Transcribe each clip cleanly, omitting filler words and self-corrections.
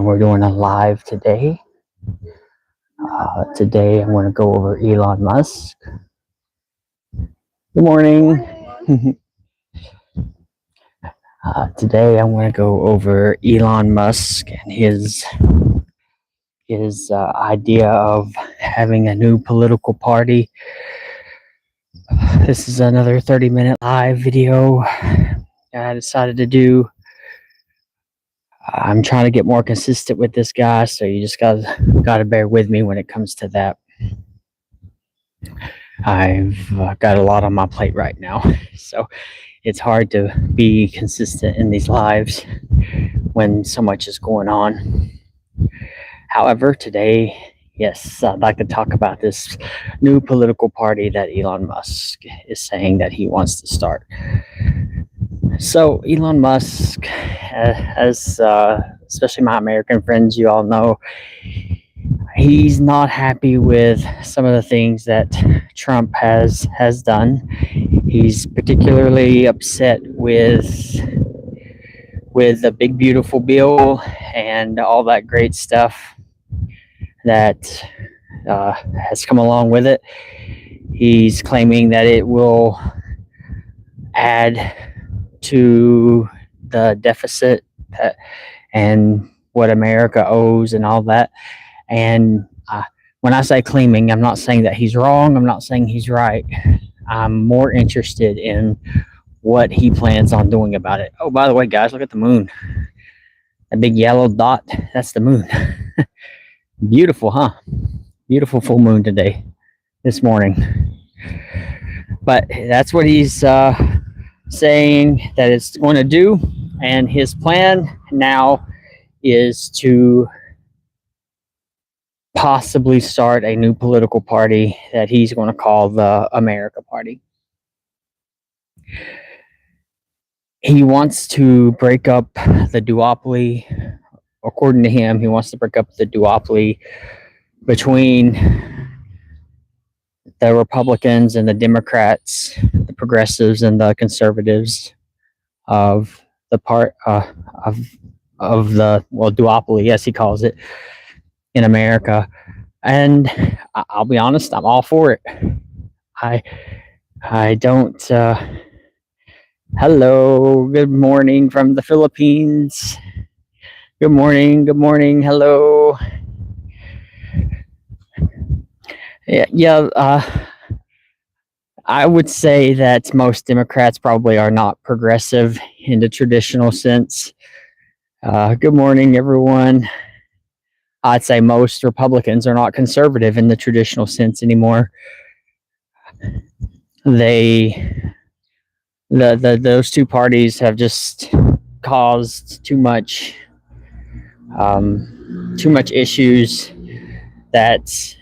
and we're doing a live today. Today I'm going to go over Elon Musk. Good morning. Today I'm going to go over Elon Musk and his idea of having a new political party. This is another 30-minute live video I decided to do. I'm trying to get more consistent with this guy, so you just gotta bear with me when it comes to that. I've got a lot on my plate right now, so it's hard to be consistent in these lives when so much is going on. However, today, yes, I'd like to talk about this new political party that Elon Musk is saying that he wants to start. So Elon Musk, as especially my American friends, you all know, he's not happy with some of the things that Trump has done. He's particularly upset with the big beautiful bill and all that great stuff that has come along with it. He's claiming that it will add to the deficit and what America owes and all that. And when I say claiming, I'm not saying that he's wrong. I'm not saying he's right. I'm more interested in what he plans on doing about it. Oh, by the way, guys, look at the moon. That big yellow dot, that's the moon. Beautiful, huh? Beautiful full moon today, this morning. But that's what he's saying that it's going to do. And his plan now is to possibly start a new political party that he's going to call the America Party. He wants to break up the duopoly. According to him, he wants to break up the duopoly between the Republicans and the Democrats, the progressives and the conservatives of the part of the duopoly, yes, he calls it, in America. And I'll be honest, I'm all for it. I don't. Hello, good morning from the Philippines. Good morning. Hello. I would say that most Democrats probably are not progressive in the traditional sense. Good morning, everyone. I'd say most Republicans are not conservative in the traditional sense anymore. Those two parties have just caused too much issues that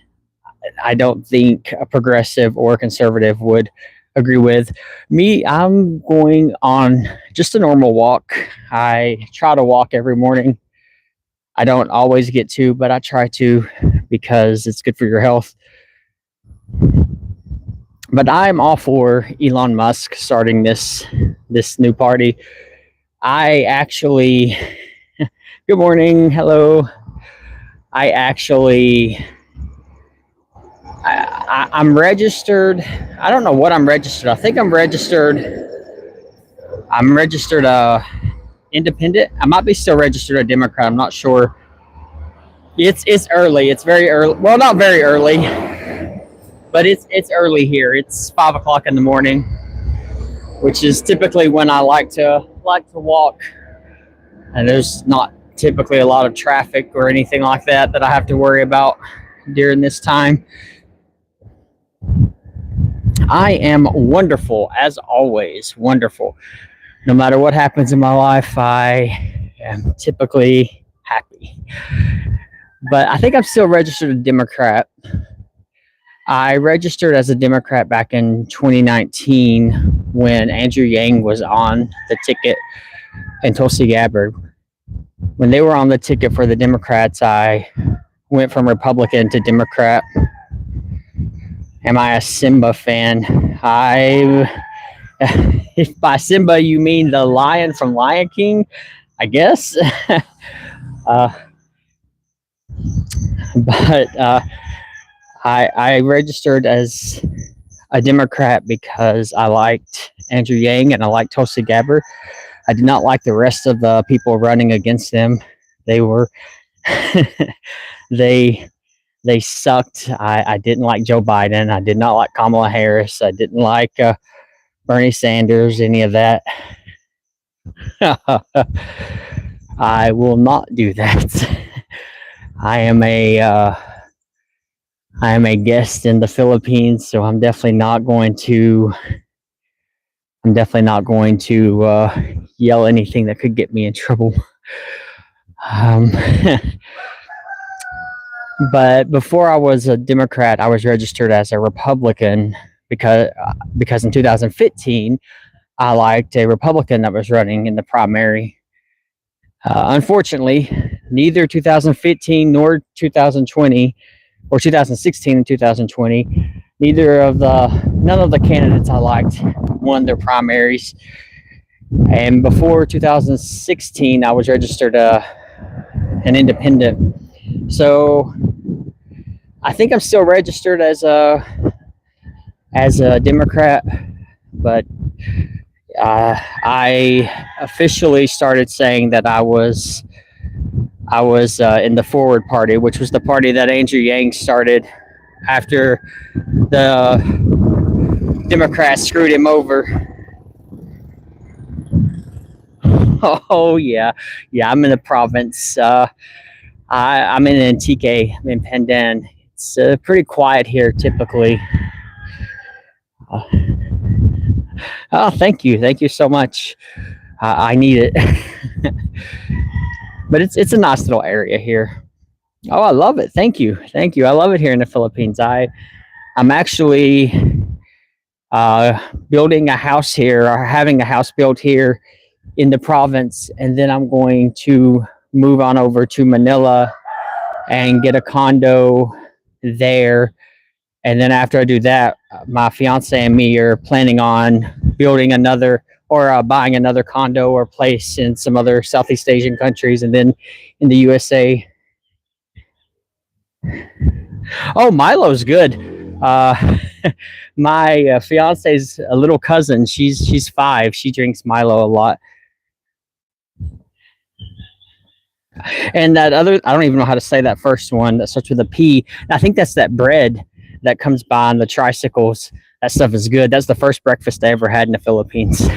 I don't think a progressive or conservative would agree with. Me, I'm going on just a normal walk. I try to walk every morning. I don't always get to, but I try to because it's good for your health. But I'm all for Elon Musk starting this new party. I actually, good morning, hello. I'm registered. I don't know what I'm registered. I think I'm registered independent. I might be still registered a Democrat. I'm not sure. It's early. It's very early. Well, not very early, but it's early here. It's 5 o'clock in the morning, which is typically when I like to walk. And there's not typically a lot of traffic or anything like that I have to worry about during this time. I am wonderful, as always, wonderful. No matter what happens in my life, I am typically happy. But I think I'm still registered a Democrat. I registered as a Democrat back in 2019 when Andrew Yang was on the ticket and Tulsi Gabbard. When they were on the ticket for the Democrats, I went from Republican to Democrat. Am I a Simba fan? If by Simba you mean the lion from Lion King, I guess. But I registered as a Democrat because I liked Andrew Yang and I liked Tulsi Gabbard. I did not like the rest of the people running against them. They were they sucked. I didn't like Joe Biden. I did not like Kamala Harris. I didn't like Bernie Sanders, any of that. I will not do that. I am a guest in the Philippines, so I'm definitely not going to yell anything that could get me in trouble. But before I was a Democrat, I was registered as a Republican because in 2015 I liked a Republican that was running in the primary. Unfortunately, neither 2015 nor 2020 or 2016 and 2020, none of the candidates I liked won their primaries. And before 2016, I was registered an independent. So I think I'm still registered as a Democrat, but I officially started saying that I was in the Forward Party, which was the party that Andrew Yang started after the Democrats screwed him over. Oh yeah, I'm in the province. I'm in Antique. I'm in Pandan. It's pretty quiet here typically. Oh, thank you so much. I need it. But it's a nice little area here. Oh, I love it. Thank you. I love it here in the Philippines. I'm actually building a house here, or having a house built here in the province, and then I'm going to move on over to Manila and get a condo there. And then after I do that, my fiance and me are planning on building another or buying another condo or place in some other Southeast Asian countries, and then in the USA. Oh, Milo's good. My fiance's a little cousin. She's 5. She drinks Milo a lot. And that other, I don't even know how to say that first one that starts with a P. I think that's that bread that comes by on the tricycles. That stuff is good. That's the first breakfast I ever had in the Philippines.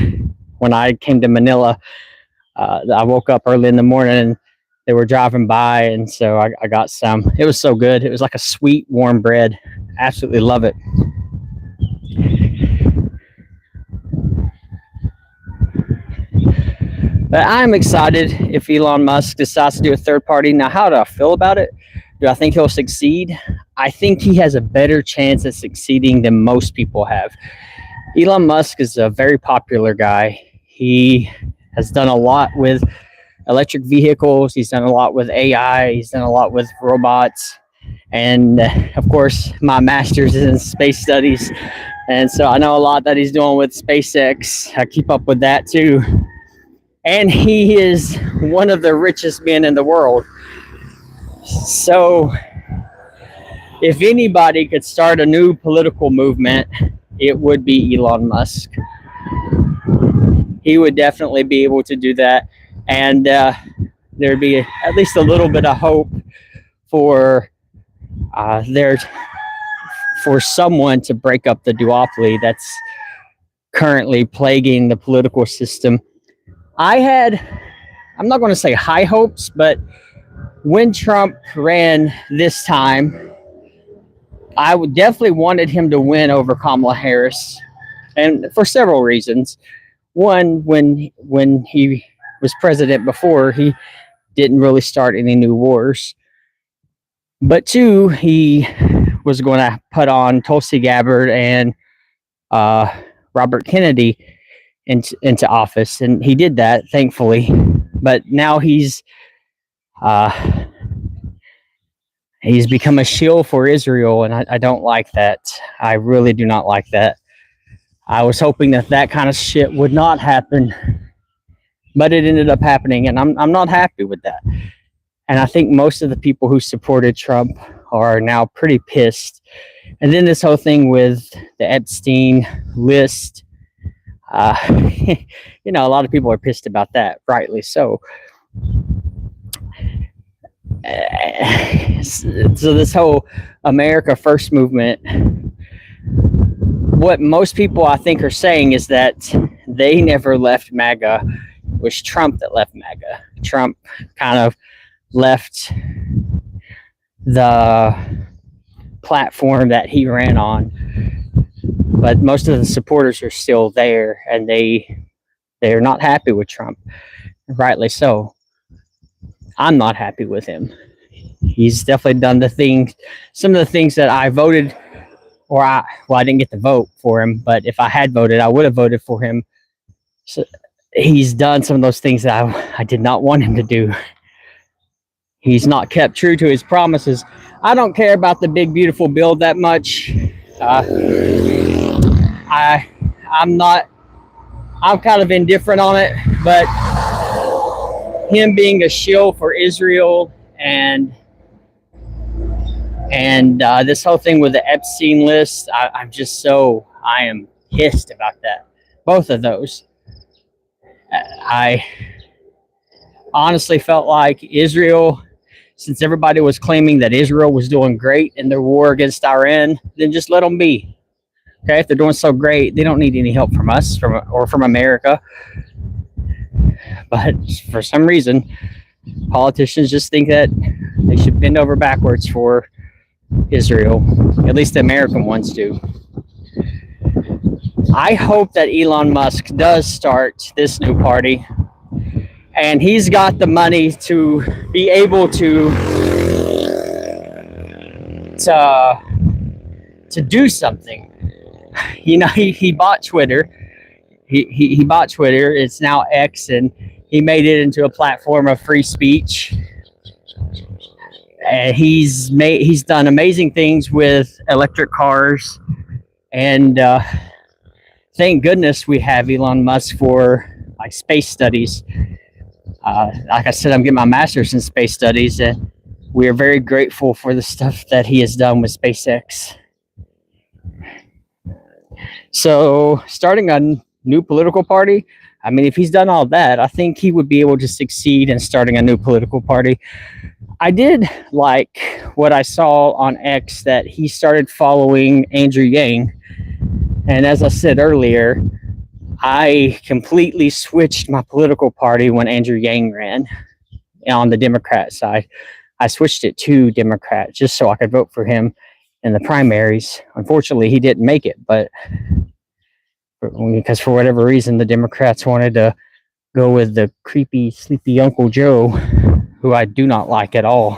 When I came to Manila, I woke up early in the morning and they were driving by, and so I got some. It was so good. It was like a sweet, warm bread. Absolutely love it. But I'm excited if Elon Musk decides to do a third party. Now, how do I feel about it? Do I think he'll succeed? I think he has a better chance at succeeding than most people have. Elon Musk is a very popular guy. He has done a lot with electric vehicles. He's done a lot with AI. He's done a lot with robots. And of course, my master's is in space studies. And so I know a lot that he's doing with SpaceX. I keep up with that too. And he is one of the richest men in the world. So if anybody could start a new political movement, it would be Elon Musk. He would definitely be able to do that. And there'd be at least a little bit of hope for someone to break up the duopoly that's currently plaguing the political system. I'm not going to say high hopes, but when Trump ran this time, I would definitely wanted him to win over Kamala Harris, and for several reasons. One, when he was president before, he didn't really start any new wars. But two, he was going to put on Tulsi Gabbard and Robert Kennedy into office, and he did that, thankfully. But now he's become a shield for Israel, and I don't like that. I really do not like that. I was hoping that kind of shit would not happen, but it ended up happening, and I'm not happy with that. And I think most of the people who supported Trump are now pretty pissed. And then this whole thing with the Epstein list, a lot of people are pissed about that, rightly so. So this whole America First movement, what most people I think are saying is that they never left MAGA. It was Trump that left MAGA. Trump kind of left the platform that he ran on, but most of the supporters are still there, and they're not happy with Trump, rightly so. I'm not happy with him. He's definitely done some of the things that I voted, I didn't get to vote for him, but if I had voted, I would have voted for him. So he's done some of those things that I did not want him to do. He's not kept true to his promises. I don't care about the big, beautiful bill that much. I'm kind of indifferent on it, but him being a shill for Israel and this whole thing with the Epstein list, I am pissed about that. Both of those. I honestly felt like Israel, since everybody was claiming that Israel was doing great in their war against Iran, then just let them be. Okay, if they're doing so great, they don't need any help from us or from America. But for some reason, politicians just think that they should bend over backwards for Israel. At least the American ones do. I hope that Elon Musk does start this new party, and he's got the money to be able to do something. He bought Twitter. He bought Twitter. It's now X, and he made it into a platform of free speech. And he's done amazing things with electric cars, and thank goodness we have Elon Musk for space studies. Like I said, I'm getting my master's in space studies, and we are very grateful for the stuff that he has done with SpaceX. So starting a new political party, if he's done all that, I think he would be able to succeed in starting a new political party. I did like what I saw on X, that he started following Andrew Yang. And as I said earlier, I completely switched my political party when Andrew Yang ran on the Democrat side. I switched it to Democrat just so I could vote for him in the primaries. Unfortunately, he didn't make it, but because for whatever reason, the Democrats wanted to go with the creepy, sleepy Uncle Joe, who I do not like at all.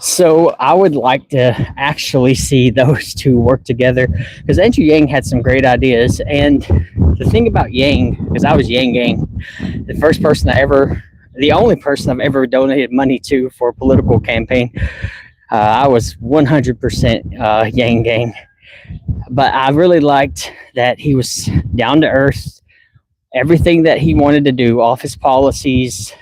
So I would like to actually see those two work together, because Andrew Yang had some great ideas. And the thing about Yang, because I was Yang Gang, the only person I've ever donated money to for a political campaign. I was 100% Yang Gang. But I really liked that he was down to earth. Everything that he wanted to do, office policies,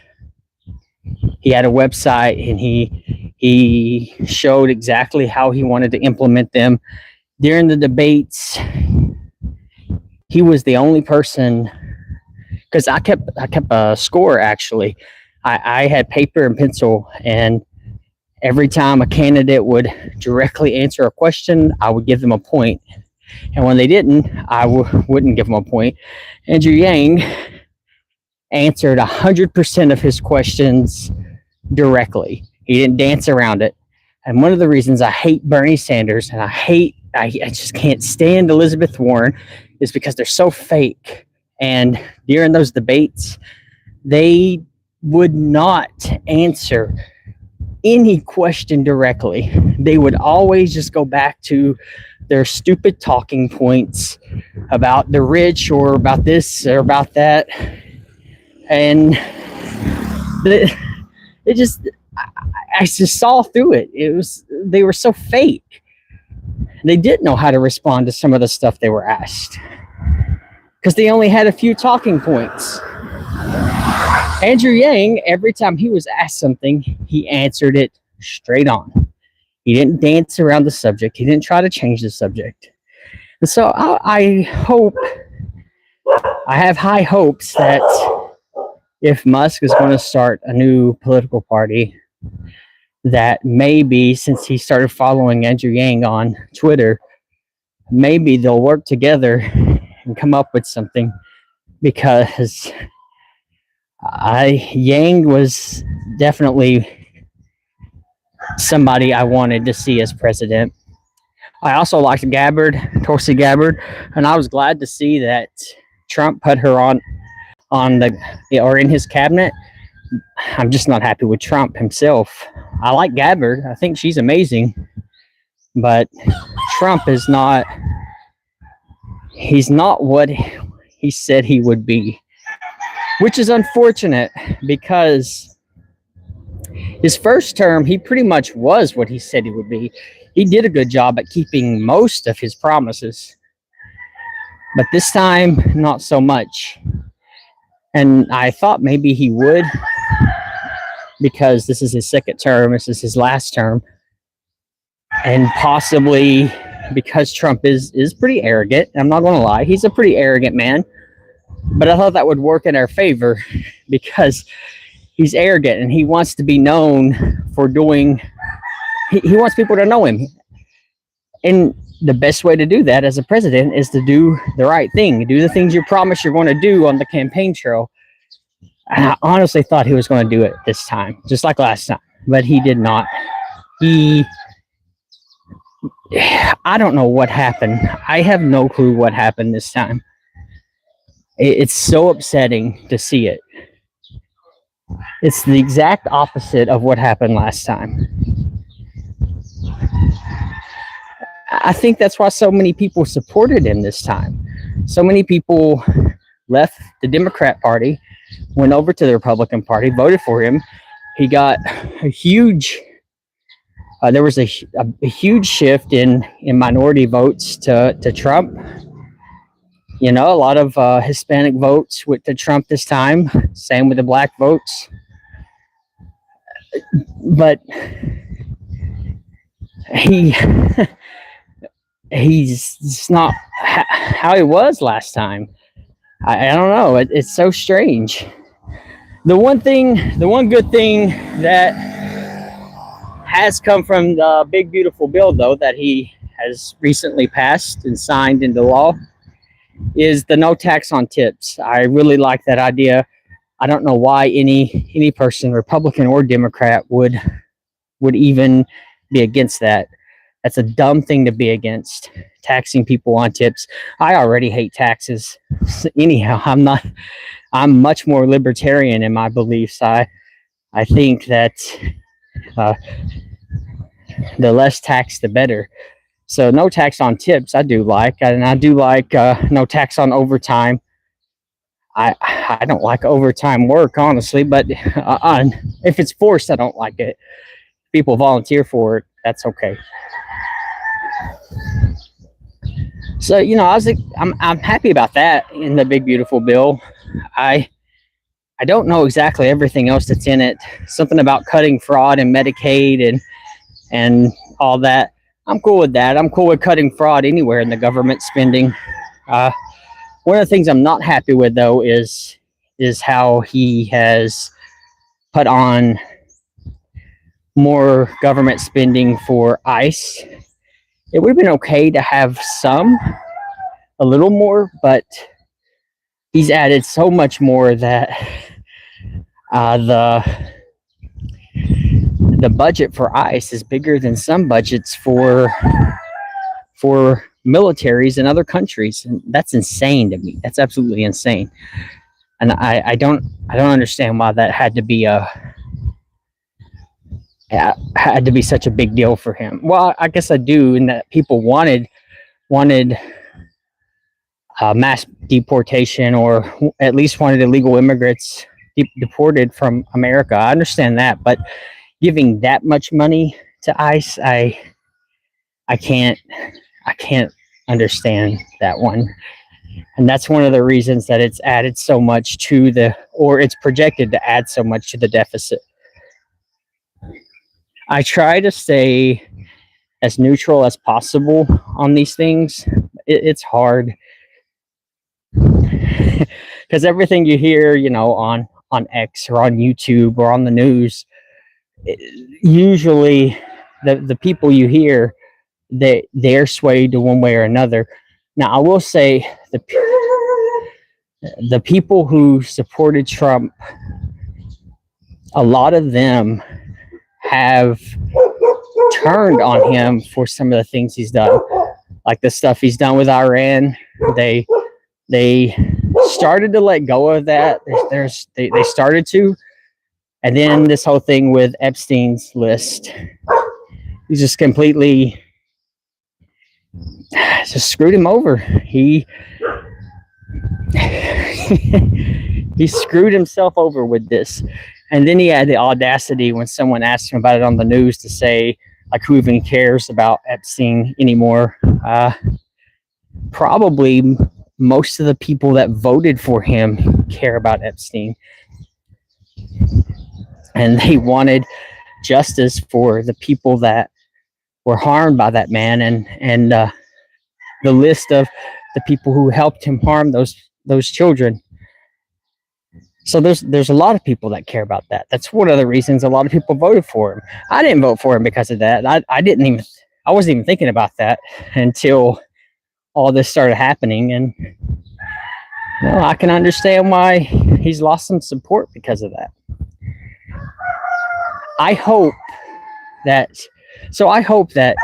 he had a website, and he showed exactly how he wanted to implement them. During the debates, he was the only person, because I kept a score, actually. I had paper and pencil, and every time a candidate would directly answer a question, I would give them a point. And when they didn't, I wouldn't give them a point. Andrew Yang answered 100% of his questions directly. He didn't dance around it. And one of the reasons I hate Bernie Sanders, and I just can't stand Elizabeth Warren, is because they're so fake. And during those debates, they would not answer any question directly. They would always just go back to their stupid talking points about the rich, or about this or about that. And I just saw through it. They were so fake. They didn't know how to respond to some of the stuff they were asked. because they only had a few talking points. Andrew Yang, every time he was asked something, he answered it straight on. He didn't dance around the subject. He didn't try to change the subject. And so I have high hopes that if Musk is going to start a new political party, that maybe, since he started following Andrew Yang on Twitter, maybe they'll work together and come up with something, because Yang was definitely somebody I wanted to see as president. I also liked Tulsi Gabbard, and I was glad to see that Trump put her on or in his cabinet. I'm just not happy with Trump himself. I like Gabbard. I think she's amazing, but Trump is not. He's not what he said he would be, which is unfortunate, because his first term, he pretty much was what he said he would be. He did a good job at keeping most of his promises, but this time, not so much. And I thought maybe he would, because this is his second term, this is his last term, and possibly because Trump is pretty arrogant. I'm not going to lie, he's a pretty arrogant man, but I thought that would work in our favor, because he's arrogant and he wants to be known for doing, he wants people to know him. And the best way to do that as a president is to do the right thing, do the things you promise you're going to do on the campaign trail. And I honestly thought he was going to do it this time, just like last time, but he did not. I don't know what happened. I have no clue what happened this time. It's so upsetting to see it. It's the exact opposite of what happened last time. I think that's why so many people supported him this time. So many people left the Democrat Party, went over to the Republican Party, voted for him. He got a huge, there was a huge shift in minority votes to Trump. You know, a lot of Hispanic votes went to Trump this time. Same with the black votes. But he's not how he was last time. I don't know. It's so strange. The one good thing that has come from the big beautiful bill, though, that he has recently passed and signed into law, is the no tax on tips. I really like that idea. I don't know why any person, Republican or Democrat, would even be against that. That's a dumb thing to be against, taxing people on tips. I already hate taxes. Anyhow, I'm much more libertarian in my beliefs. I think that the less tax, the better. So no tax on tips, I do like. And I do like no tax on overtime. I don't like overtime work, honestly, but if it's forced, I don't like it. People volunteer for it, that's okay. So, you know, I'm happy about that in the big beautiful bill. I don't know exactly everything else that's in it. Something about cutting fraud and Medicaid and all that. I'm cool with that. I'm cool with cutting fraud anywhere in the government spending. One of the things I'm not happy with, though, is how he has put on more government spending for ICE. It would have been okay to have a little more, but he's added so much more that the budget for ICE is bigger than some budgets for militaries in other countries. And that's insane to me. That's absolutely insane. And I don't understand why that had to be such a big deal for him. Well, I guess I do, in that people wanted mass deportation, or at least wanted illegal immigrants deported from America. I understand that, but giving that much money to ICE, I can't understand that one. And that's one of the reasons that it's added so much to or it's projected to add so much to the deficit. I try to stay as neutral as possible on these things. It's hard because everything you hear, on X or on YouTube or on the news, usually the people you hear, they're swayed to one way or another. Now, I will say the people who supported Trump, a lot of them have turned on him for some of the things he's done, like the stuff he's done with Iran. They started to let go of that. They started to, and then this whole thing with Epstein's list, he just completely just screwed him over. He screwed himself over with this. And then he had the audacity when someone asked him about it on the news to say, like, who even cares about Epstein anymore? Probably most of the people that voted for him care about Epstein. And they wanted justice for the people that were harmed by that man, and the list of the people who helped him harm those children. So there's a lot of people that care about that. That's one of the reasons a lot of people voted for him. I didn't vote for him because of that. I wasn't even thinking about that until all this started happening, and I can understand why he's lost some support because of that. I hope that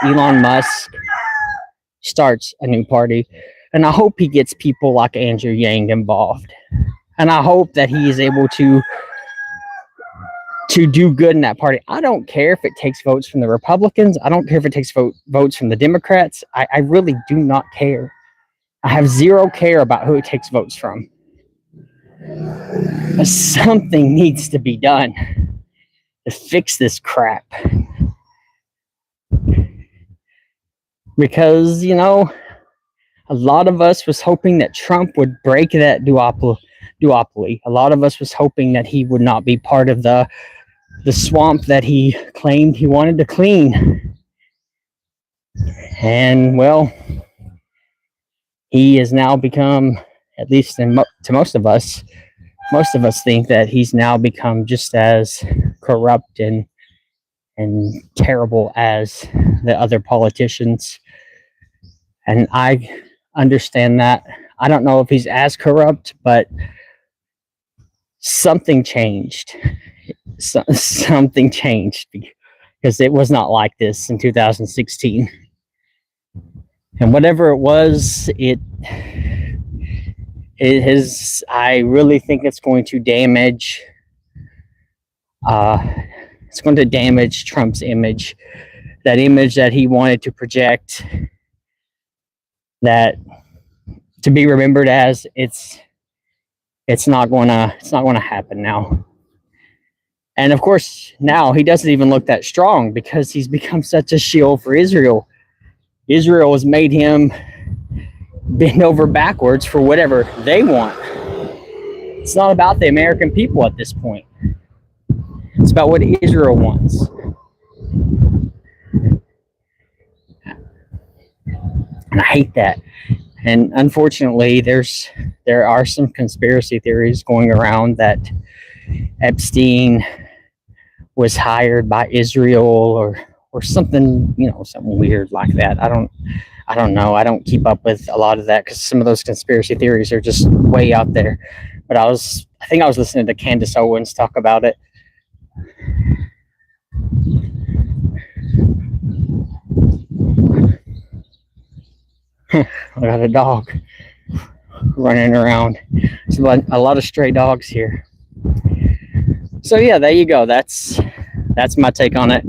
Elon Musk starts a new party, and I hope he gets people like Andrew Yang involved. And I hope that he is able to do good in that party. I don't care if it takes votes from the Republicans. I don't care if it takes votes from the Democrats. I really do not care. I have zero care about who it takes votes from. But something needs to be done to fix this crap. Because, a lot of us was hoping that Trump would break that duopoly. A lot of us was hoping that he would not be part of the swamp that he claimed he wanted to clean. And, well, he has now become, at least to most of us think that he's now become just as corrupt and terrible as the other politicians. And I understand that. I don't know if he's as corrupt, but something changed. Something changed because it was not like this in 2016. And whatever it was, it has. I really think it's going to damage. It's going to damage Trump's image, that image that he wanted to project, that to be remembered as. It's not going to happen now. And of course, now he doesn't even look that strong because he's become such a shield for Israel. Israel has made him bend over backwards for whatever they want. It's not about the American people at this point. It's about what Israel wants. And I hate that. And unfortunately, there are some conspiracy theories going around that Epstein was hired by Israel or something, something weird like that. I don't know. I don't keep up with a lot of that because some of those conspiracy theories are just way out there. But I think I was listening to Candace Owens talk about it. I got a dog running around. There's a lot of stray dogs here. So yeah, there you go. That's my take on it.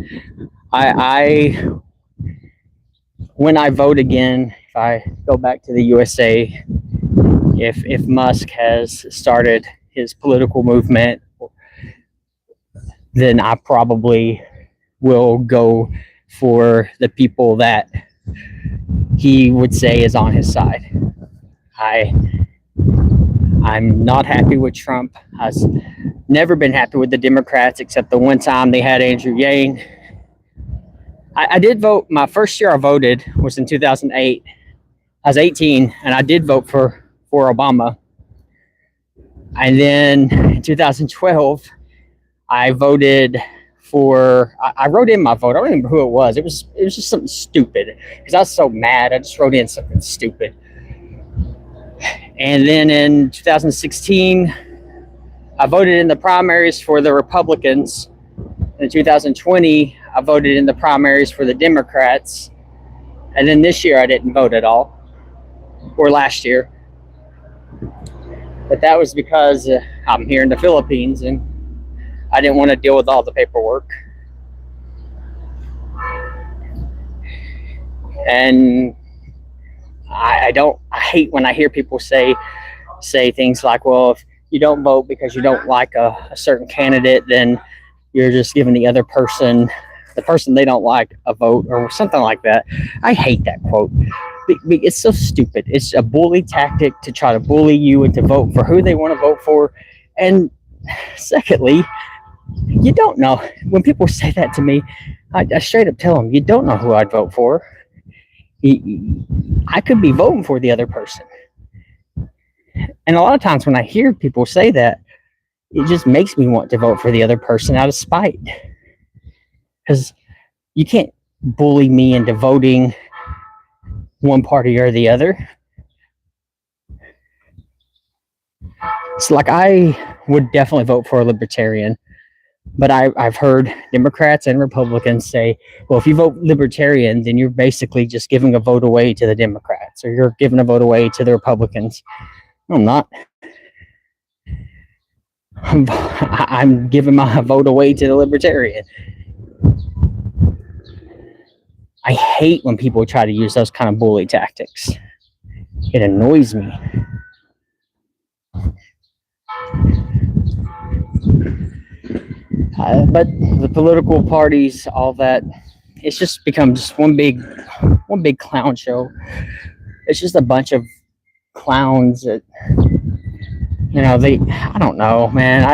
I when I vote again, if I go back to the USA, if Musk has started his political movement, then I probably will go for the people that he would say is on his side. I'm not happy with Trump. I've never been happy with the Democrats except the one time they had Andrew Yang. I did vote. My first year I voted was in 2008. I was 18 and I did vote for Obama. And then in 2012, I voted for. I wrote in my vote. I don't remember who it was. It was just something stupid because I was so mad. I just wrote in something stupid. And then in 2016, I voted in the primaries for the Republicans. In 2020, I voted in the primaries for the Democrats. And then this year, I didn't vote at all, or last year. But that was because I'm here in the Philippines and I didn't want to deal with all the paperwork. And I hate when I hear people say things like, well, if you don't vote because you don't like a certain candidate, then you're just giving the other person, the person they don't like, a vote or something like that. I hate that quote. It's so stupid. It's a bully tactic to try to bully you into vote for who they want to vote for. And secondly, you don't know. When people say that to me, I straight up tell them, you don't know who I'd vote for. I could be voting for the other person. And a lot of times when I hear people say that, it just makes me want to vote for the other person out of spite. Because you can't bully me into voting one party or the other. It's like I would definitely vote for a libertarian. But I've heard Democrats and Republicans say, well, if you vote libertarian, then you're basically just giving a vote away to the Democrats, or you're giving a vote away to the Republicans. No, I'm not. I'm giving my vote away to the libertarian. I hate when people try to use those kind of bully tactics. It annoys me. But the political parties, all that, it's just become just one big clown show. It's just a bunch of clowns that, I don't know, man.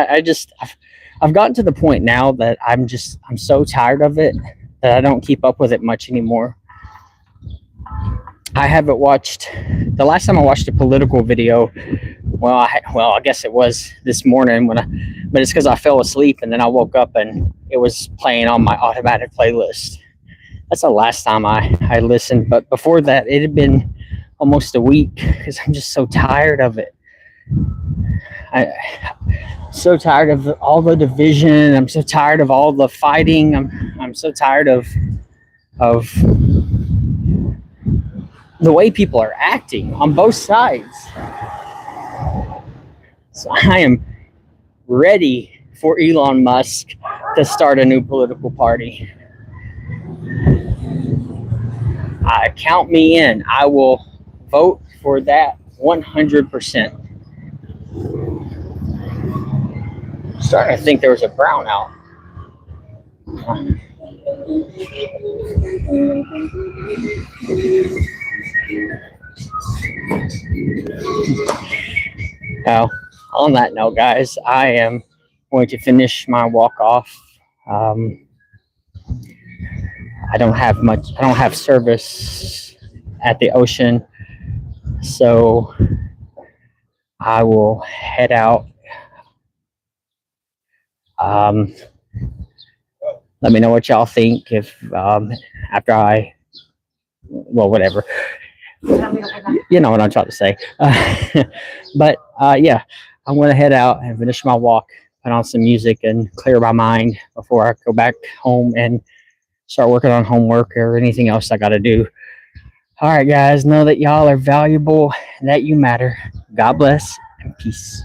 I've gotten to the point now that I'm so tired of it that I don't keep up with it much anymore. I haven't watched, the last time I watched a political video, I guess it was this morning but it's because I fell asleep and then I woke up and it was playing on my automatic playlist. That's the last time I listened. But before that, it had been almost a week because I'm just so tired of it. I'm so tired of all the division. I'm so tired of all the fighting. I'm so tired of the way people are acting on both sides. So I am ready for Elon Musk to start a new political party. Count me in. I will vote for that 100%. Starting to think there was a brownout. Now, on that note, guys, I am going to finish my walk off. I don't have service at the ocean, so I will head out. Let me know what y'all think if after whatever. You know what I'm trying to say. But yeah, I'm going to head out and finish my walk, put on some music and clear my mind before I go back home and start working on homework or anything else I got to do. All right, guys, know that y'all are valuable and that you matter. God bless and peace.